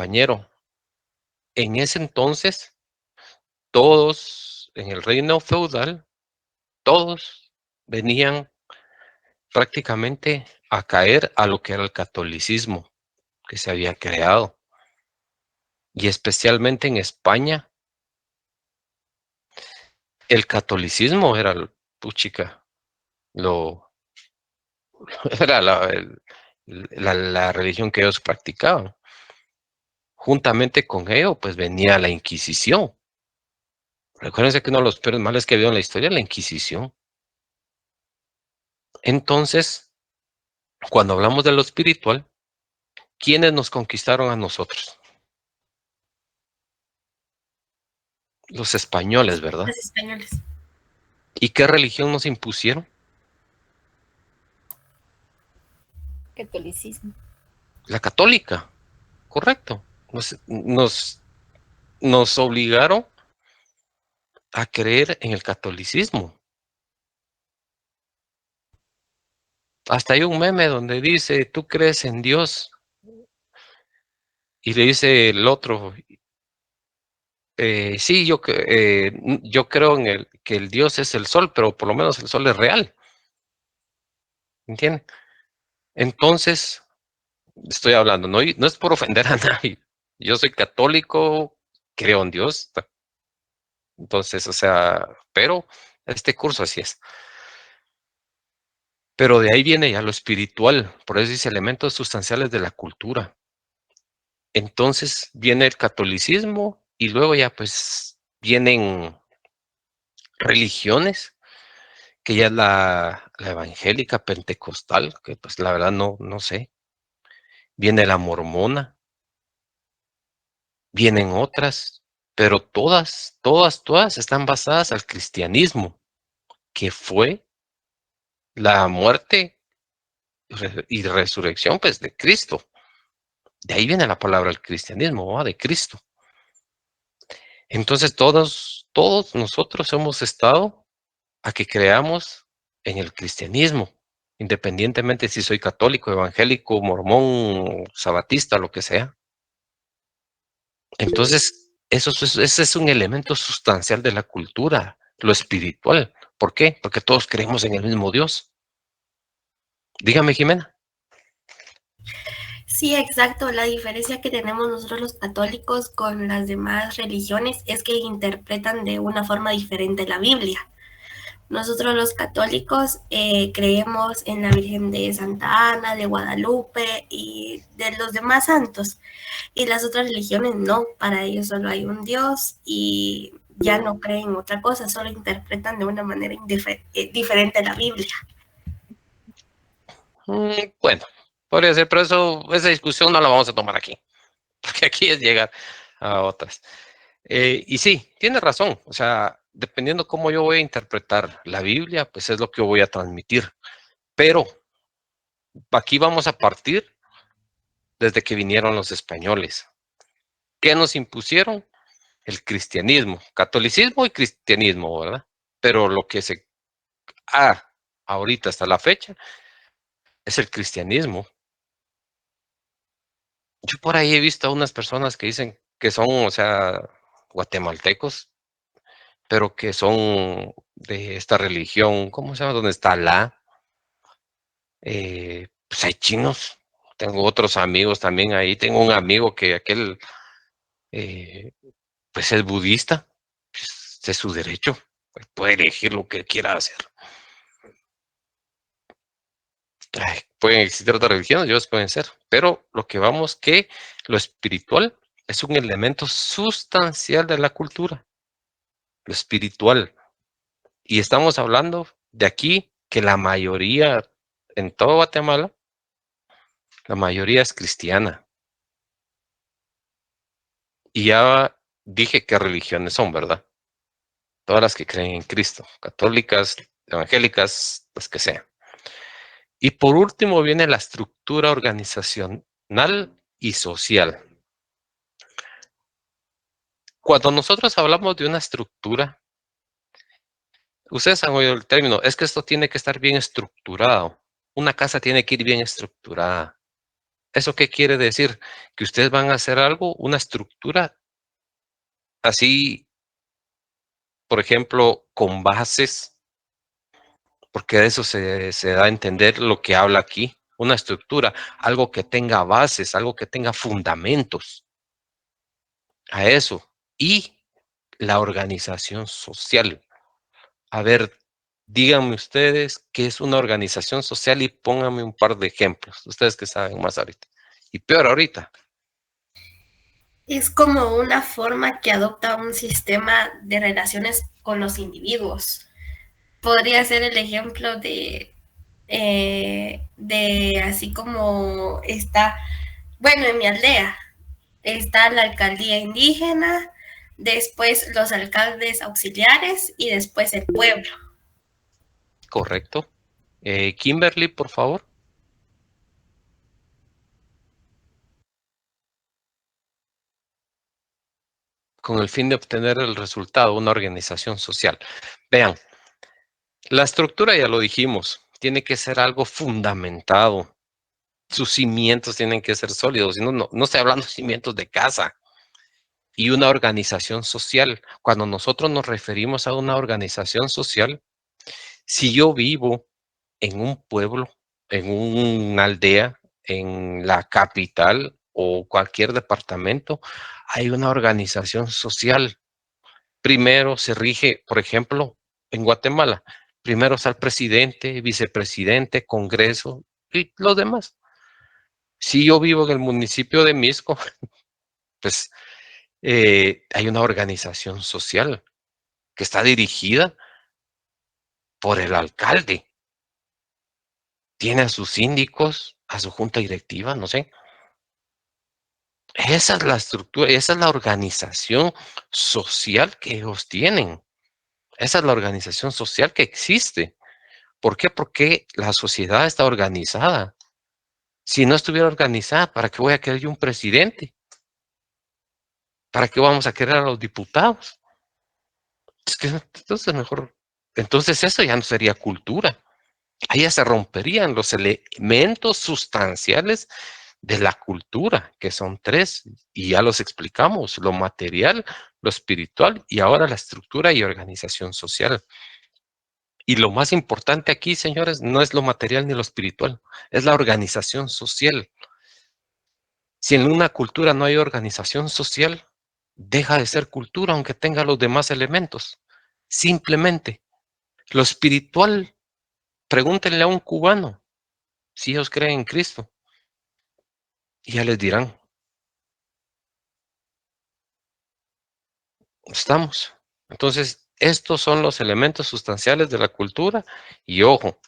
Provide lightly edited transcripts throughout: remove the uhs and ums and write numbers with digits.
compañero, en ese entonces, todos en el reino feudal, todos venían prácticamente a caer a lo que era el catolicismo que se había creado. Y especialmente en España, el catolicismo era, puchica, lo, era la religión que ellos practicaban. Juntamente con ello, pues venía la Inquisición. Recuérdense que uno de los peores males que ha habido en la historia es la Inquisición. Entonces, cuando hablamos de lo espiritual, ¿quiénes nos conquistaron a nosotros? Los españoles, ¿verdad? Los españoles. ¿Y qué religión nos impusieron? Catolicismo. La católica, correcto. Nos obligaron a creer en el catolicismo. Hasta hay un meme donde dice, ¿tú crees en Dios? Y le dice el otro, sí, yo creo en que el Dios es el sol, pero por lo menos el sol es real. ¿Entienden? Entonces, estoy hablando, no es por ofender a nadie. Yo soy católico, creo en Dios. Entonces, o sea, pero este curso así es. Pero de ahí viene ya lo espiritual, por eso dice elementos sustanciales de la cultura. Entonces viene el catolicismo y luego ya pues vienen religiones, que ya es la evangélica pentecostal, que pues la verdad no sé. Viene la mormona, vienen otras, pero todas están basadas al cristianismo, que fue la muerte y resurrección pues de Cristo. De ahí viene la palabra el cristianismo, ¿va? De Cristo. Entonces todos nosotros hemos estado a que creamos en el cristianismo, independientemente si soy católico, evangélico, mormón, sabatista, lo que sea. Entonces, ese es un elemento sustancial de la cultura, lo espiritual. ¿Por qué? Porque todos creemos en el mismo Dios. Dígame, Jimena. Sí, exacto. La diferencia que tenemos nosotros los católicos con las demás religiones es que interpretan de una forma diferente la Biblia. Nosotros los católicos creemos en la Virgen de Santa Ana, de Guadalupe y de los demás santos. Y las otras religiones no, para ellos solo hay un Dios y ya no creen en otra cosa, solo interpretan de una manera diferente la Biblia. Bueno, podría ser, pero esa discusión no la vamos a tomar aquí, porque aquí es llegar a otras. Y sí, tiene razón, o sea, dependiendo cómo yo voy a interpretar la Biblia, pues es lo que yo voy a transmitir. Pero aquí vamos a partir desde que vinieron los españoles. ¿Qué nos impusieron? El cristianismo, catolicismo y cristianismo, ¿verdad? Pero lo que se ha ahorita hasta la fecha es el cristianismo. Yo por ahí he visto a unas personas que dicen que son, o sea, guatemaltecos, pero que son de esta religión, ¿cómo se llama? ¿Dónde está Alá? Pues hay chinos. Tengo otros amigos también ahí. Tengo un amigo que eh, pues es budista. Pues, es su derecho. Pues, puede elegir lo que quiera hacer. Pueden existir otras religiones, ellos pueden ser, pero lo que vamos que lo espiritual es un elemento sustancial de la cultura, lo espiritual. Y estamos hablando de aquí que la mayoría, en todo Guatemala, la mayoría es cristiana. Y ya dije qué religiones son, ¿verdad? Todas las que creen en Cristo, católicas, evangélicas, las que sean. Y por último viene la estructura organizacional y social. Cuando nosotros hablamos de una estructura, ustedes han oído el término, es que esto tiene que estar bien estructurado. Una casa tiene que ir bien estructurada. ¿Eso qué quiere decir? Que ustedes van a hacer algo, una estructura así, por ejemplo, con bases, porque de eso se da a entender lo que habla aquí, una estructura, algo que tenga bases, algo que tenga fundamentos a eso. Y la organización social. A ver, díganme ustedes qué es una organización social y pónganme un par de ejemplos, ustedes que saben más ahorita. Y peor ahorita. Es como una forma que adopta un sistema de relaciones con los individuos. Podría ser el ejemplo de así como está, bueno, en mi aldea está la alcaldía indígena, después los alcaldes auxiliares y después el pueblo. Correcto. Kimberly, por favor. Con el fin de obtener el resultado, una organización social. Vean, la estructura ya lo dijimos, tiene que ser algo fundamentado. Sus cimientos tienen que ser sólidos. No estoy hablando de cimientos de casa. Y una organización social. Cuando nosotros nos referimos a una organización social, si yo vivo en un pueblo, en una aldea, en la capital o cualquier departamento, hay una organización social. Primero se rige, por ejemplo, en Guatemala, primero está el presidente, vicepresidente, congreso y los demás. Si yo vivo en el municipio de Misco, pues hay una organización social que está dirigida por el alcalde. Tiene a sus síndicos, a su junta directiva, no sé. Esa es la estructura, esa es la organización social que ellos tienen. Esa es la organización social que existe. ¿Por qué? Porque la sociedad está organizada. Si no estuviera organizada, ¿para qué voy a querer yo un presidente? ¿Para qué vamos a querer a los diputados? Es que entonces mejor, entonces eso ya no sería cultura. Ahí ya se romperían los elementos sustanciales de la cultura, que son tres, y ya los explicamos, lo material, lo espiritual y ahora la estructura y organización social. Y lo más importante aquí, señores, no es lo material ni lo espiritual, es la organización social. Si en una cultura no hay organización social, deja de ser cultura aunque tenga los demás elementos. Simplemente, lo espiritual, pregúntenle a un cubano si ellos creen en Cristo y ya les dirán, estamos. Entonces, estos son los elementos sustanciales de la cultura y ojo,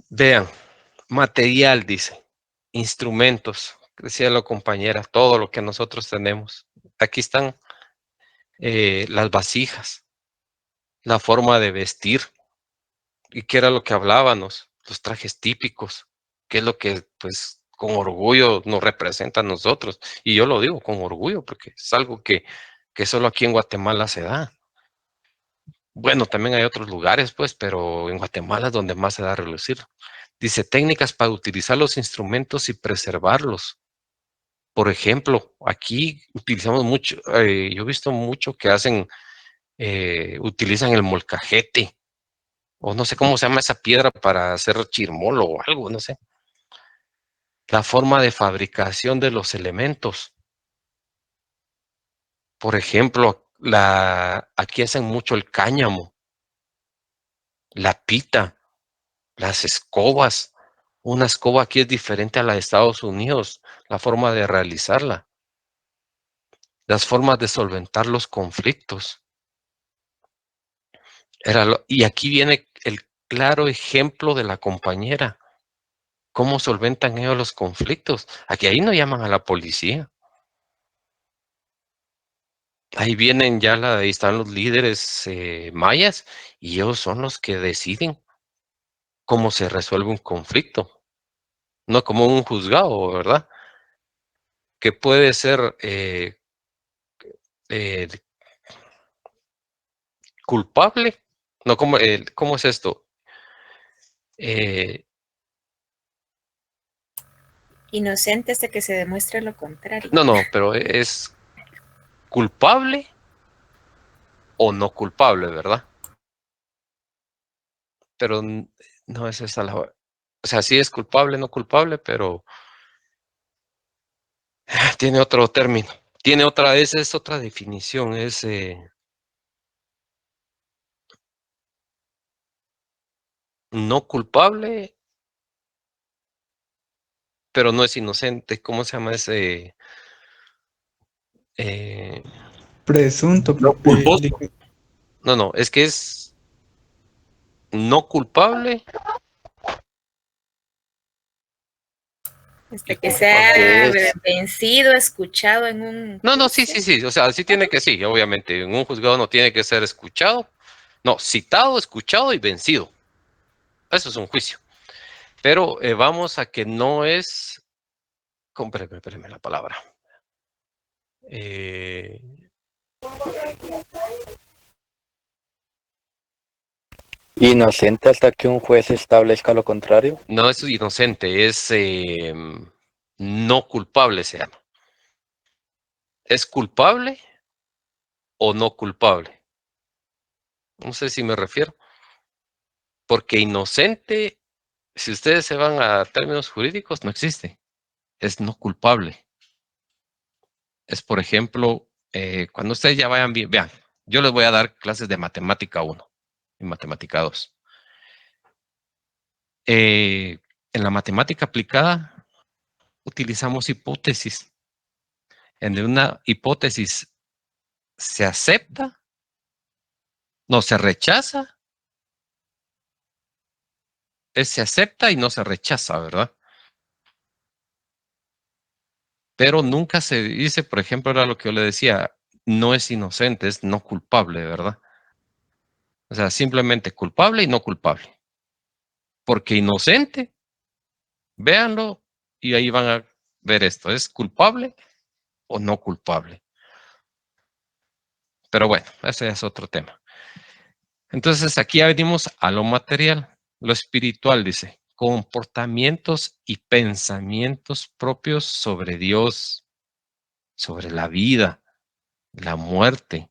vean, material dice, instrumentos, decía la compañera, todo lo que nosotros tenemos. Aquí están las vasijas, la forma de vestir, y qué era lo que hablábamos, los trajes típicos, que es lo que pues con orgullo nos representa a nosotros. Y yo lo digo con orgullo porque es algo que solo aquí en Guatemala se da. Bueno, también hay otros lugares, pues, pero en Guatemala es donde más se da a relucir. Dice técnicas para utilizar los instrumentos y preservarlos. Por ejemplo, aquí utilizamos mucho, yo he visto mucho que hacen, utilizan el molcajete, o no sé cómo se llama esa piedra para hacer chirmolo o algo, no sé. La forma de fabricación de los elementos. Por ejemplo, aquí hacen mucho el cáñamo, la pita, las escobas. Una escoba aquí es diferente a la de Estados Unidos, la forma de realizarla, las formas de solventar los conflictos. Y aquí viene el claro ejemplo de la compañera. ¿Cómo solventan ellos los conflictos? Aquí ahí no llaman a la policía. Ahí vienen ya, ahí están los líderes mayas y ellos son los que deciden cómo se resuelve un conflicto, no como un juzgado, ¿verdad? Que puede ser eh, culpable, no como, ¿cómo es esto? Inocente hasta que se demuestre lo contrario. No, pero es culpable o no culpable, ¿verdad? Pero no es esa la... O sea, sí es culpable, no culpable, pero tiene otro término. Tiene otra, esa es otra definición, es no culpable, pero no es inocente. ¿Cómo se llama ese? Presunto. No culposo. No, es que es no culpable Hasta y que culpable. sea vencido, escuchado en un No, juicio. sí. O sea, sí tiene que sí, obviamente. En un juzgado no tiene que ser escuchado. No, citado, escuchado y vencido. Eso es un juicio. Pero vamos a que no es. Espérame la palabra. Inocente hasta que un juez establezca lo contrario. No es inocente, es no culpable se llama. ¿Es culpable o no culpable? No sé si me refiero. Porque inocente, si ustedes se van a términos jurídicos, no existe. Es no culpable. Es, por ejemplo, cuando ustedes ya vayan bien, vean, yo les voy a dar clases de matemática 1 y matemática 2. En la matemática aplicada utilizamos hipótesis. En una hipótesis se acepta, no se rechaza, se acepta y no se rechaza, ¿verdad? Pero nunca se dice, por ejemplo, era lo que yo le decía, no es inocente, es no culpable, ¿verdad? O sea, simplemente culpable y no culpable. Porque inocente, véanlo y ahí van a ver esto, ¿es culpable o no culpable? Pero bueno, ese es otro tema. Entonces aquí ya venimos a lo material, lo espiritual, dice, comportamientos y pensamientos propios sobre Dios, sobre la vida, la muerte,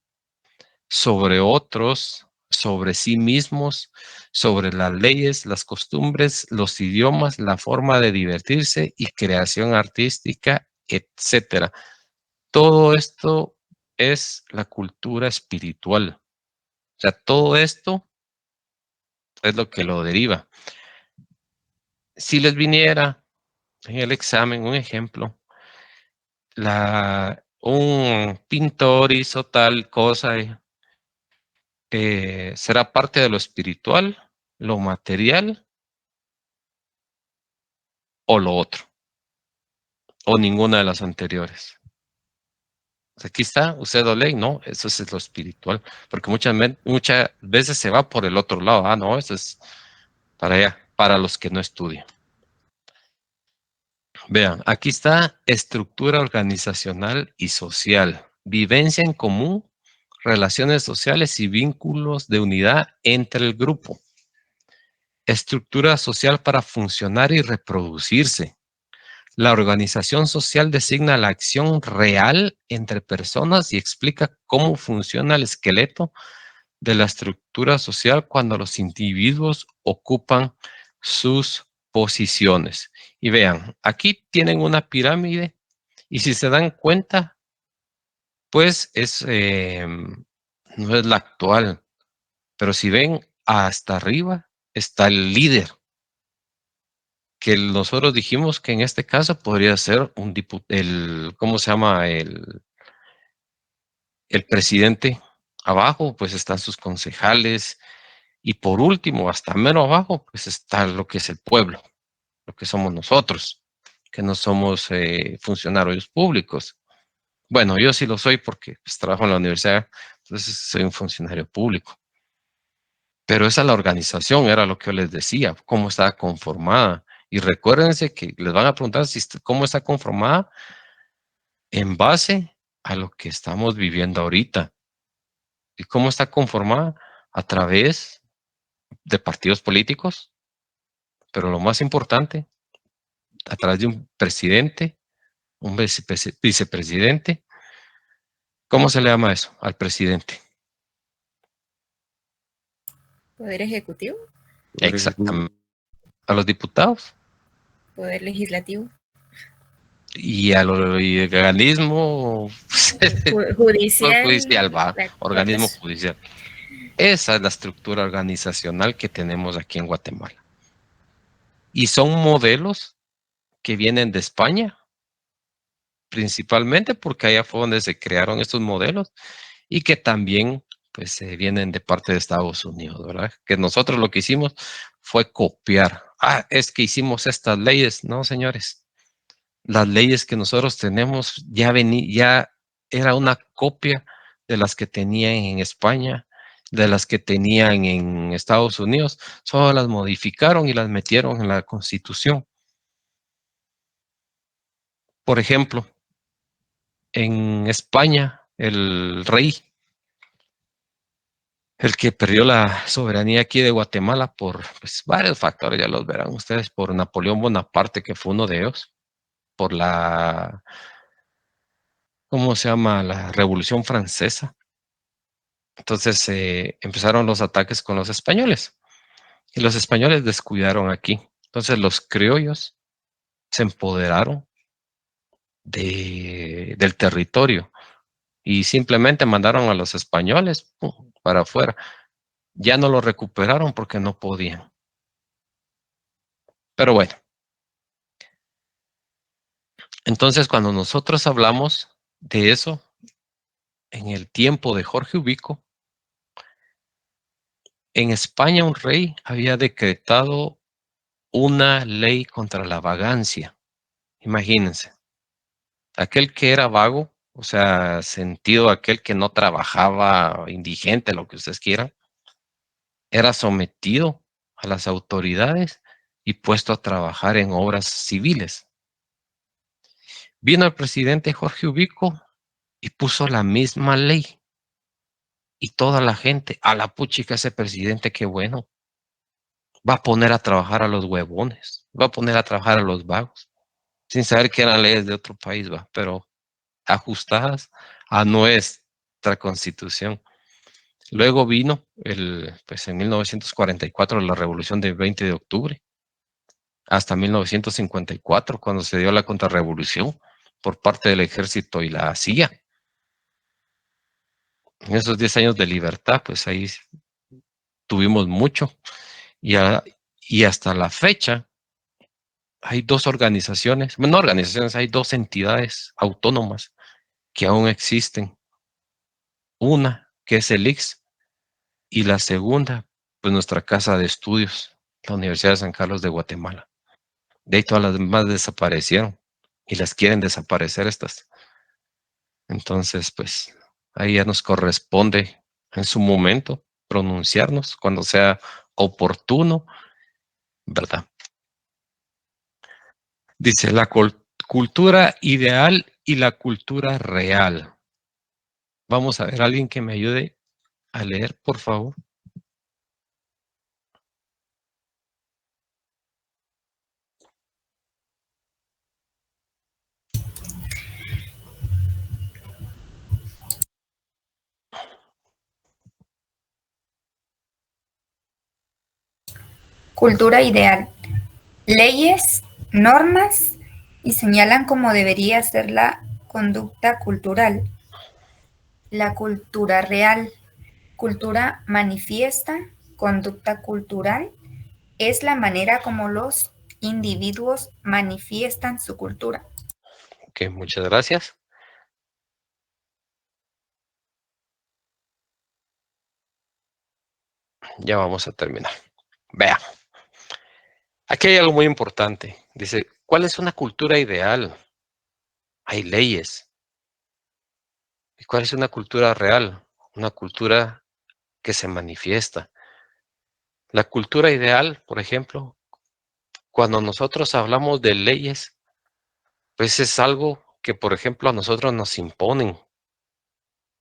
sobre otros, sobre sí mismos, sobre las leyes, las costumbres, los idiomas, la forma de divertirse y creación artística, etcétera. Todo esto es la cultura espiritual. O sea, todo esto es lo que lo deriva. Si les viniera en el examen un ejemplo, un pintor hizo tal cosa, será parte de lo espiritual, lo material o lo otro, o ninguna de las anteriores. Aquí está, usted lo lee, no, eso es lo espiritual, porque muchas veces se va por el otro lado, no, eso es para allá, para los que no estudian. Vean, aquí está estructura organizacional y social, vivencia en común, relaciones sociales y vínculos de unidad entre el grupo. Estructura social para funcionar y reproducirse. La organización social designa la acción real entre personas y explica cómo funciona el esqueleto de la estructura social cuando los individuos ocupan sus posiciones. Y vean, aquí tienen una pirámide y si se dan cuenta, pues no es la actual, pero si ven hasta arriba está el líder, que nosotros dijimos que en este caso podría ser ¿cómo se llama? El presidente. Abajo, pues están sus concejales. Y por último, hasta menos abajo, pues está lo que es el pueblo, lo que somos nosotros, que no somos funcionarios públicos. Bueno, yo sí lo soy porque pues, trabajo en la universidad, entonces soy un funcionario público. Pero esa es la organización, era lo que yo les decía, cómo está conformada. Y recuérdense que les van a preguntar cómo está conformada en base a lo que estamos viviendo ahorita. ¿Y cómo está conformada? A través de partidos políticos, pero lo más importante, a través de un presidente, un vicepresidente. ¿Cómo se le llama eso al presidente? Poder ejecutivo, Exactamente. A los diputados poder legislativo, y al organismo judicial, judicial, va, organismo otros. judicial. Esa es la estructura organizacional que tenemos aquí en Guatemala. Y son modelos que vienen de España, principalmente porque allá fue donde se crearon estos modelos y que también pues vienen de parte de Estados Unidos, ¿verdad? Que nosotros lo que hicimos fue copiar. Ah, es que hicimos estas leyes. No, señores. Las leyes que nosotros tenemos ya era una copia de las que tenían en España, de las que tenían en Estados Unidos. Solo las modificaron y las metieron en la Constitución. Por ejemplo, en España, el rey, el que perdió la soberanía aquí de Guatemala por pues, varios factores, ya los verán ustedes, por Napoleón Bonaparte, que fue uno de ellos, por la, ¿cómo se llama? La Revolución Francesa. Entonces empezaron los ataques con los españoles y los españoles descuidaron aquí. Entonces los criollos se empoderaron del territorio y simplemente mandaron a los españoles para afuera. Ya no lo recuperaron porque no podían. Pero bueno, entonces cuando nosotros hablamos de eso, en el tiempo de Jorge Ubico, en España un rey había decretado una ley contra la vagancia. Imagínense, aquel que era vago, o sea, sentido aquel que no trabajaba, indigente, lo que ustedes quieran, era sometido a las autoridades y puesto a trabajar en obras civiles. Vino el presidente Jorge Ubico y puso la misma ley. Y toda la gente, a la puchica ese presidente, qué bueno. Va a poner a trabajar a los huevones, va a poner a trabajar a los vagos, sin saber que eran leyes de otro país, va, pero ajustadas a nuestra constitución. Luego vino pues en 1944 la revolución del 20 de octubre, hasta 1954, cuando se dio la contrarrevolución por parte del ejército y la CIA. En esos 10 años de libertad, pues ahí tuvimos mucho. Y hasta la fecha hay dos organizaciones, bueno, no organizaciones, hay dos entidades autónomas que aún existen. Una, que es el IX, y la segunda, pues nuestra casa de estudios, la Universidad de San Carlos de Guatemala. De ahí todas las demás desaparecieron y las quieren desaparecer estas. Entonces, pues ahí ya nos corresponde en su momento pronunciarnos cuando sea oportuno, ¿verdad? Dice la cultura ideal y la cultura real. Vamos a ver, alguien que me ayude a leer, por favor. Cultura ideal. Leyes, normas y señalan cómo debería ser la conducta cultural. La cultura real. Cultura manifiesta, conducta cultural, es la manera como los individuos manifiestan su cultura. Ok, muchas gracias. Ya vamos a terminar. Vea. Aquí hay algo muy importante. Dice, ¿cuál es una cultura ideal? Hay leyes. ¿Y cuál es una cultura real? Una cultura que se manifiesta. La cultura ideal, por ejemplo, cuando nosotros hablamos de leyes, pues es algo que, por ejemplo, a nosotros nos imponen.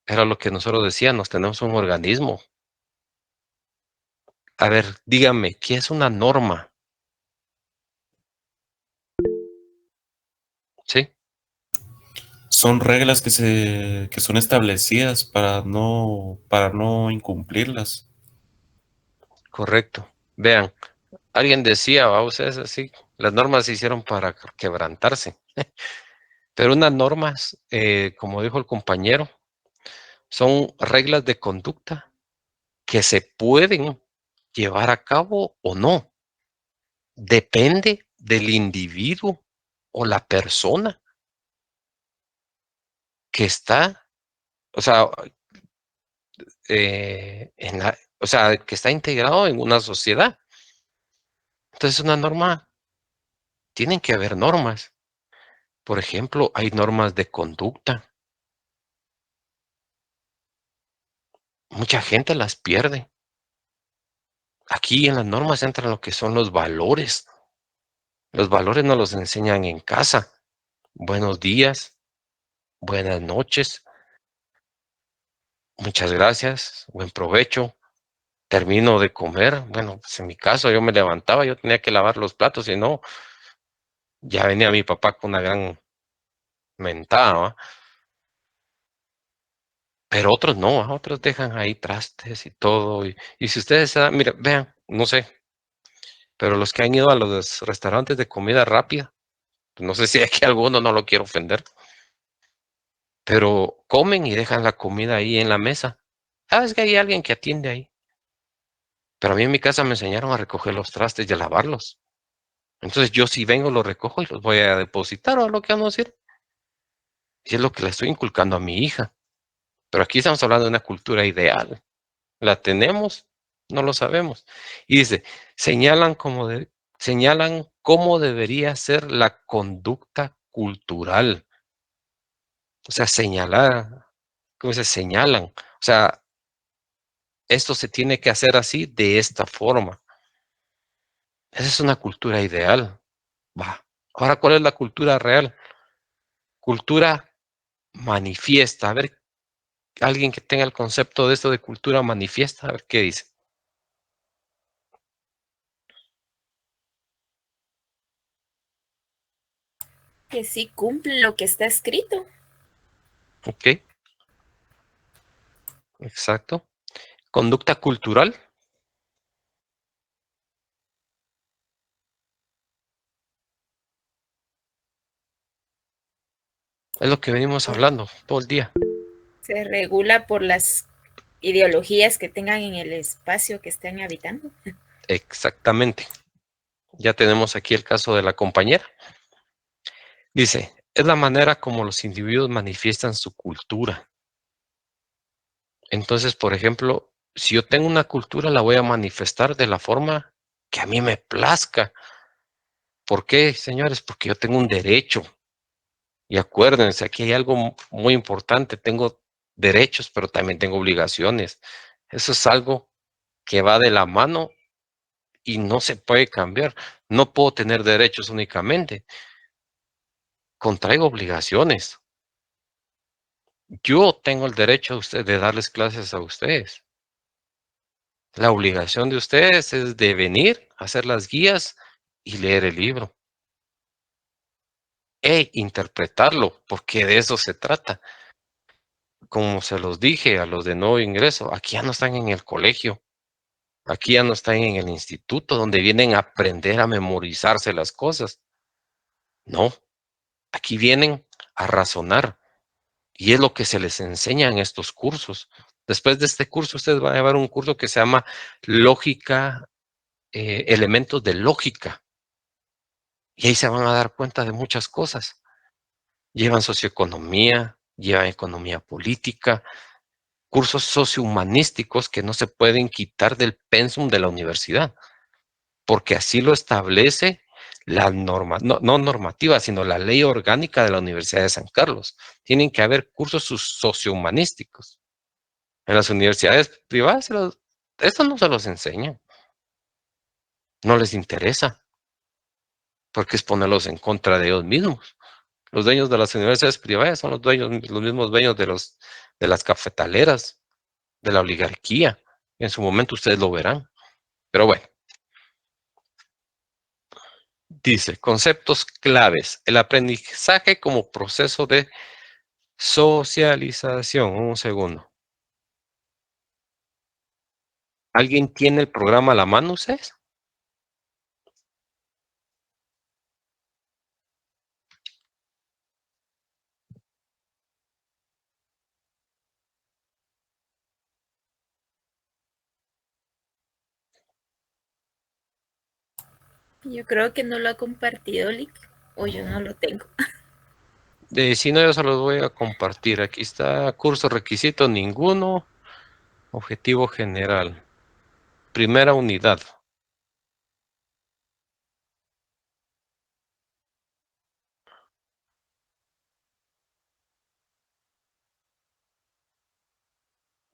Era lo que nosotros decíamos, tenemos un organismo. A ver, dígame, ¿qué es una norma? son reglas que son establecidas para no incumplirlas. Correcto. Vean, alguien decía, vamos, es así, las normas se hicieron para quebrantarse. Pero unas normas, como dijo el compañero, son reglas de conducta que se pueden llevar a cabo o no. Depende del individuo o la persona que está, o sea, o sea, que está integrado en una sociedad. Entonces, una norma, tienen que haber normas. Por ejemplo, hay normas de conducta. Mucha gente las pierde. Aquí en las normas entran lo que son los valores. Los valores nos los enseñan en casa. Buenos días, buenas noches, muchas gracias, buen provecho. Termino de comer. Bueno, pues en mi caso yo me levantaba, yo tenía que lavar los platos, y no, ya venía mi papá con una gran mentada, ¿va? Pero otros no, ¿va? Otros dejan ahí trastes y todo. Y si ustedes, mira, vean, no sé, pero los que han ido a los restaurantes de comida rápida, no sé si aquí alguno, no lo quiero ofender, pero comen y dejan la comida ahí en la mesa. Sabes que hay alguien que atiende ahí. Pero a mí en mi casa me enseñaron a recoger los trastes y a lavarlos. Entonces yo si vengo, los recojo y los voy a depositar o a lo que vamos a decir. Y es lo que le estoy inculcando a mi hija. Pero aquí estamos hablando de una cultura ideal. ¿La tenemos? No lo sabemos. Y dice, señalan cómo debería ser la conducta cultural. O sea, señalar, ¿cómo se señalan? O sea, esto se tiene que hacer así, de esta forma. Esa es una cultura ideal. Va. Ahora, ¿cuál es la cultura real? Cultura manifiesta. A ver, alguien que tenga el concepto de esto de cultura manifiesta, a ver qué dice. Que sí cumple lo que está escrito. Ok, exacto. Conducta cultural. Es lo que venimos hablando todo el día. Se regula por las ideologías que tengan en el espacio que estén habitando. Exactamente. Ya tenemos aquí el caso de la compañera. Dice, es la manera como los individuos manifiestan su cultura. Entonces, por ejemplo, si yo tengo una cultura, la voy a manifestar de la forma que a mí me plazca. ¿Por qué, señores? Porque yo tengo un derecho. Y acuérdense, aquí hay algo muy importante. Tengo derechos, pero también tengo obligaciones. Eso es algo que va de la mano y no se puede cambiar. No puedo tener derechos únicamente. Contraigo obligaciones. Yo tengo el derecho de darles clases a ustedes. La obligación de ustedes es de venir, hacer las guías y leer el libro. E interpretarlo, porque de eso se trata. Como se los dije a los de nuevo ingreso, aquí ya no están en el colegio, aquí ya no están en el instituto donde vienen a aprender a memorizarse las cosas. No, aquí vienen a razonar y es lo que se les enseña en estos cursos. Después de este curso, ustedes van a llevar un curso que se llama Lógica, Elementos de Lógica. Y ahí se van a dar cuenta de muchas cosas. Llevan socioeconomía, llevan economía política, cursos sociohumanísticos que no se pueden quitar del pensum de la universidad, porque así lo establece la norma, no normativa, sino la ley orgánica de la Universidad de San Carlos. Tienen que haber cursos sociohumanísticos. En las universidades privadas, esto no se los enseñan. No les interesa, porque es ponerlos en contra de ellos mismos. Los dueños de las universidades privadas son los mismos dueños de las cafetaleras, de la oligarquía. En su momento ustedes lo verán. Pero bueno, dice, conceptos claves. El aprendizaje como proceso de Socialización, un segundo. ¿Alguien tiene el programa a la mano, ustedes? Yo creo que no lo ha compartido, Lick, o yo no lo tengo. Si no, yo se los voy a compartir. Aquí está, curso requisito ninguno, objetivo general. Primera unidad.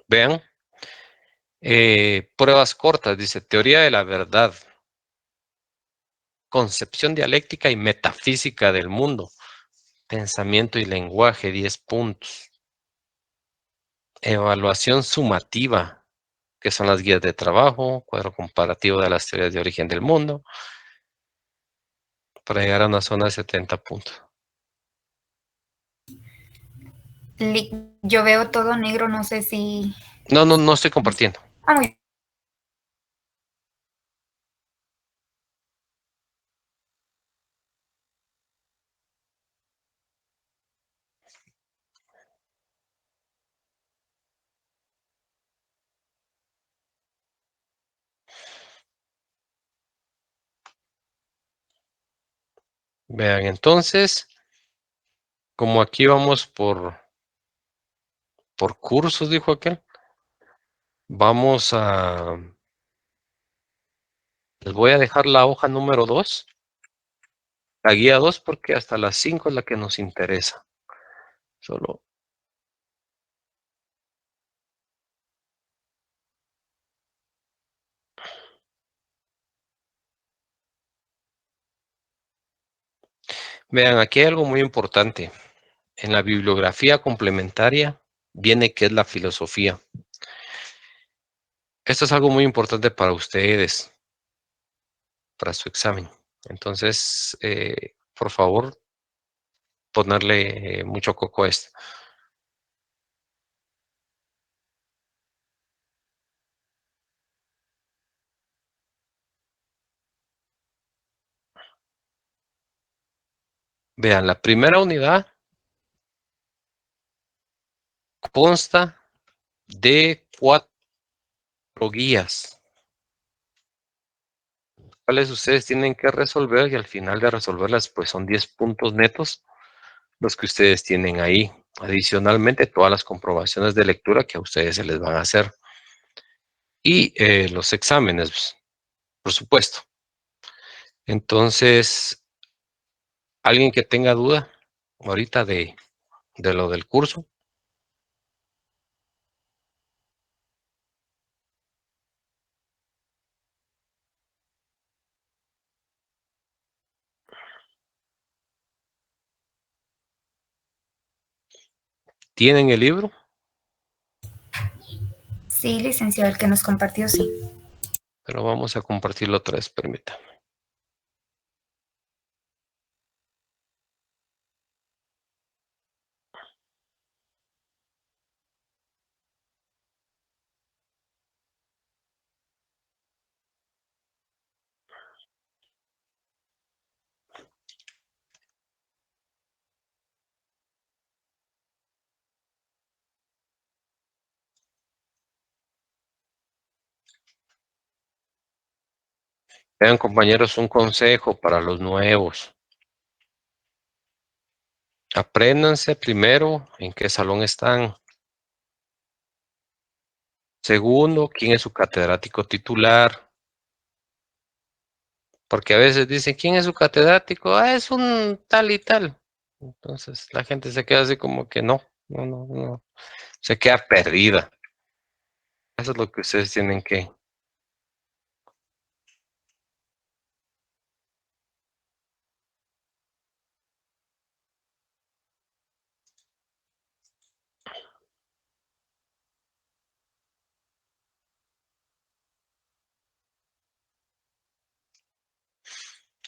Vean. Pruebas cortas, dice, teoría de la verdad, concepción dialéctica y metafísica del mundo, pensamiento y lenguaje, 10 puntos. Evaluación sumativa, que son las guías de trabajo, cuadro comparativo de las teorías de origen del mundo, para llegar a una zona de 70 puntos. Yo veo todo negro, no sé si... No estoy compartiendo. Ah, muy bien. Vean, entonces, como aquí vamos por cursos, dijo aquel, vamos a... Les voy a dejar la hoja número 2, la guía 2, porque hasta las 5 es la que nos interesa. Solo vean, aquí hay algo muy importante. En la bibliografía complementaria viene qué es la filosofía. Esto es algo muy importante para ustedes, para su examen. Entonces, por favor, ponerle mucho coco a esto. Vean, la primera unidad consta de 4 guías, cuales ustedes tienen que resolver y al final de resolverlas, pues son 10 puntos netos los que ustedes tienen ahí. Adicionalmente, todas las comprobaciones de lectura que a ustedes se les van a hacer. Y los exámenes, por supuesto. Entonces, alguien que tenga duda ahorita de lo del curso. ¿Tienen el libro? Sí, licenciado, el que nos compartió, sí. Pero vamos a compartirlo otra vez, permítame. Vean, compañeros, un consejo para los nuevos. Apréndanse primero en qué salón están. Segundo, quién es su catedrático titular. Porque a veces dicen, ¿quién es su catedrático? Ah, es un tal y tal. Entonces la gente se queda así como que no. Se queda perdida. Eso es lo que ustedes tienen que...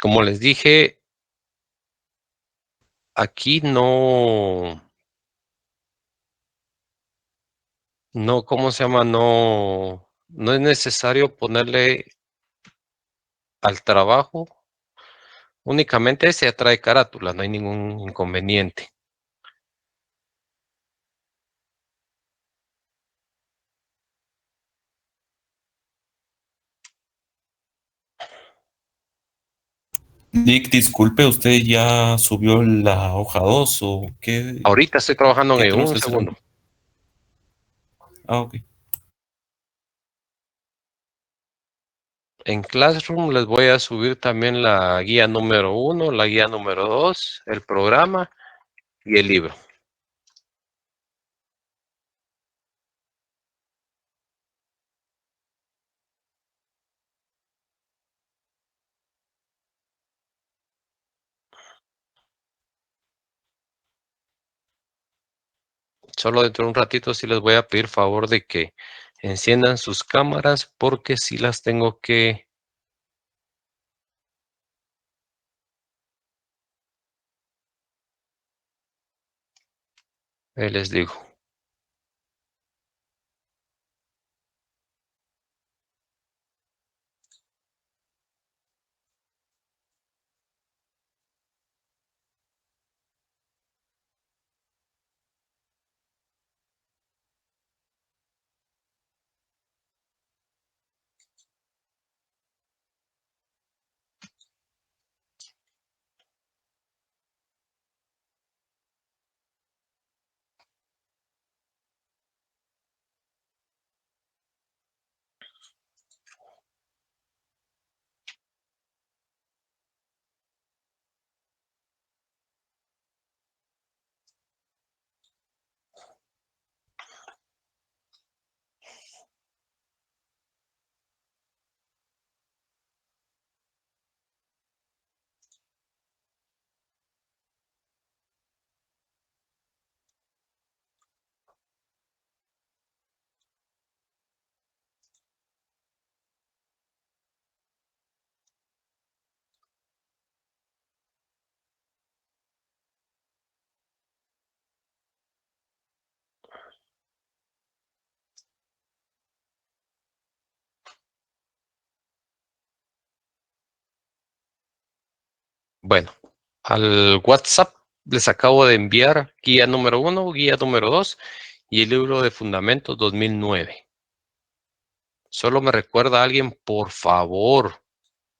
Como les dije, aquí no No, ¿cómo se llama? No, no es necesario ponerle al trabajo. Únicamente se trae carátula, no hay ningún inconveniente. Dick, disculpe, ¿usted ya subió la hoja 2 o qué? Ahorita estoy trabajando en ¿Qué ello, tenemos un que hacer? segundo. Ah, ok. En Classroom les voy a subir también la guía número 1, la guía número 2, el programa y el libro. Solo dentro de un ratito sí les voy a pedir favor de que enciendan sus cámaras porque sí las tengo que... les digo. Bueno, al WhatsApp les acabo de enviar guía número 1, guía número 2 y el libro de Fundamentos 2009. Solo me recuerda a alguien, por favor,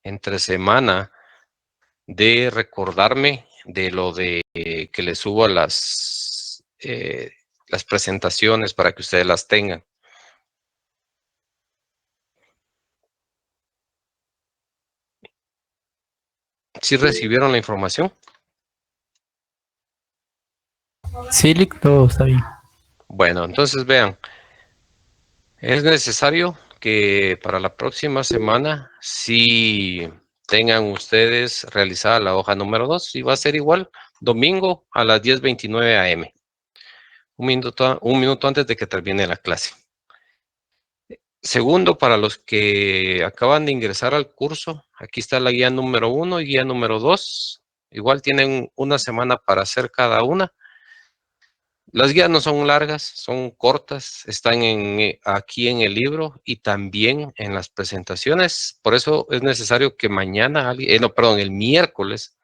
entre semana, de recordarme de lo de que les subo las presentaciones para que ustedes las tengan. ¿Sí recibieron la información? Sí, Lick, todo está bien. Bueno, entonces vean, es necesario que para la próxima semana sí tengan ustedes realizada la hoja número 2 y va a ser igual domingo a las 10:29 a.m. Un minuto antes de que termine la clase. Segundo, para los que acaban de ingresar al curso, aquí está la guía número 1 y guía número 2. Igual tienen una semana para hacer cada una. Las guías no son largas, son cortas, están aquí en el libro y también en las presentaciones. Por eso es necesario que mañana, el miércoles,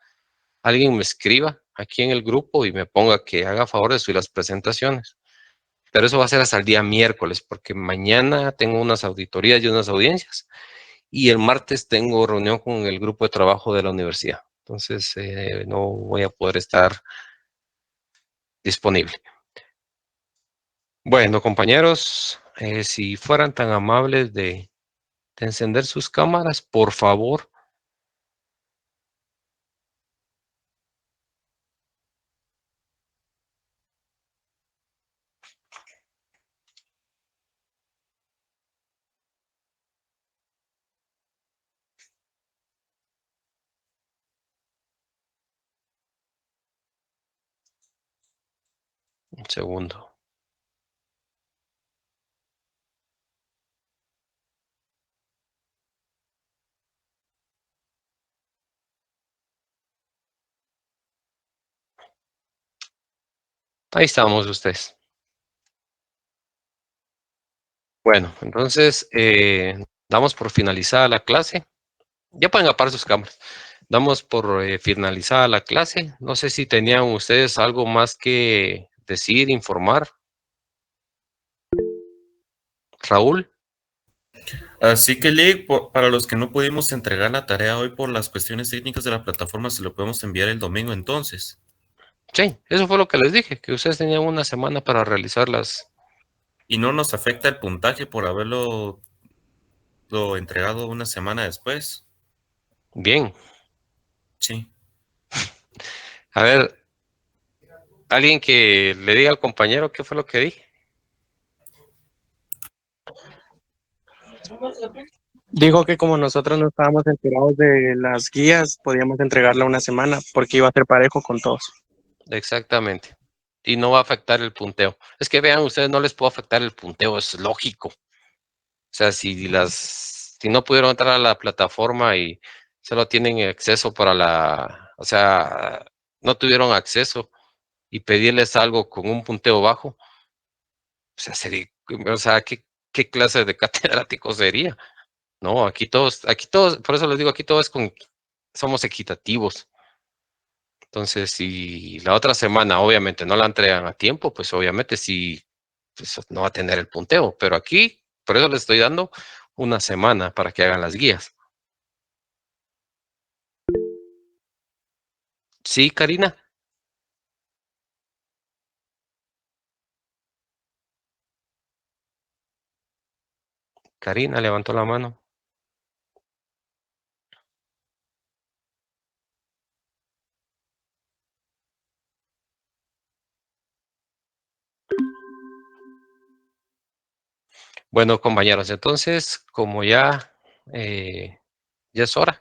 alguien me escriba aquí en el grupo y me ponga que haga favor de subir las presentaciones. Pero eso va a ser hasta el día miércoles, porque mañana tengo unas auditorías y unas audiencias y el martes tengo reunión con el grupo de trabajo de la universidad. Entonces no voy a poder estar disponible. Bueno, compañeros, si fueran tan amables de encender sus cámaras, por favor. Un segundo. Ahí estamos ustedes. Bueno, entonces damos por finalizada la clase. Ya pueden apagar sus cámaras. Damos por finalizada la clase. No sé si tenían ustedes algo más que decir, informar. Raúl. Así que, Lick, para los que no pudimos entregar la tarea hoy por las cuestiones técnicas de la plataforma, se lo podemos enviar el domingo entonces. Sí, eso fue lo que les dije, que ustedes tenían una semana para realizarlas. Y no nos afecta el puntaje por haberlo entregado una semana después. Bien. Sí. A ver, alguien que le diga al compañero qué fue lo que dije. Dijo que como nosotros no estábamos enterados de las guías, podíamos entregarla una semana porque iba a ser parejo con todos. Exactamente. Y no va a afectar el punteo. Es que vean, ustedes no les puede afectar el punteo, es lógico. O sea, si no pudieron entrar a la plataforma y solo tienen acceso o sea, no tuvieron acceso y pedirles algo con un punteo bajo, o sea, ¿qué clase de catedrático sería? No, aquí todos, por eso les digo, aquí todos somos equitativos. Entonces, si la otra semana obviamente no la entregan a tiempo, pues obviamente sí, pues no va a tener el punteo. Pero aquí, por eso les estoy dando una semana para que hagan las guías. Sí, Karina. Karina levantó la mano. Bueno, compañeros, entonces, como ya es hora,